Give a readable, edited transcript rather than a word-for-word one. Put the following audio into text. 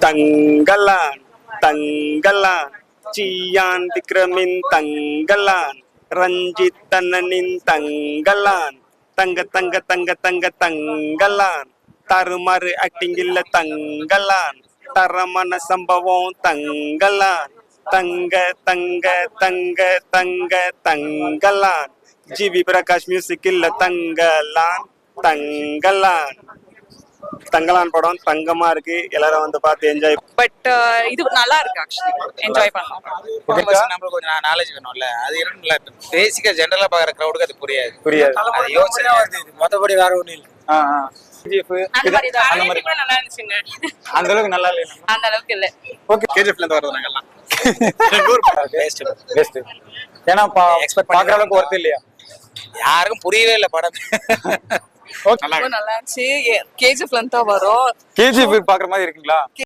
Tanggalan, Tanggalan, Cian Vikramin Tanggalan, Ranjit Tananin Tanggalan, Tanggalan, Tarumari acting illa Tanggalan, Taramana Sambavam Tanggalan, Tanggalan, GV Prakash music illa Tanggalan. Thangalaan படம் தங்கமா இருக்கு, எல்லாரும் வந்து பார்த்து enjoy. But இது நல்லா இருக்கு, ஆக்சுவலி என்ஜாய் பண்ணலாம். நம்மளுக்கு கொஞ்சம் நாலேஜ் வேணும்ல, அது நல்லா இருக்கு. பேசிக்கா ஜெனரலா பாக்குற கிரவுடுக்கு அது புரியாது. அது யோசனை வருது, மத்தபடி வேற ஒண்ணும் இல்ல. நல்லா இருந்துச்சுங்க. அந்த அளவுக்கு நல்லா இல்ல, அந்த அளவுக்கு இல்ல. ஓகே. கேஜிஎஃப்ல இருந்து வரது நாங்கலாம் பெஸ்ட். ஏன்னா பாக்குற அளவுக்கு ஒர்த் இல்லையா, யாருக்கும் புரியவே இல்ல படம். நல்லா இருந்துச்சு. கேஜிஎஃப்ல இருந்து தான் வரும். கேஜிஎஃப் பாக்குற மாதிரி இருக்குங்களா?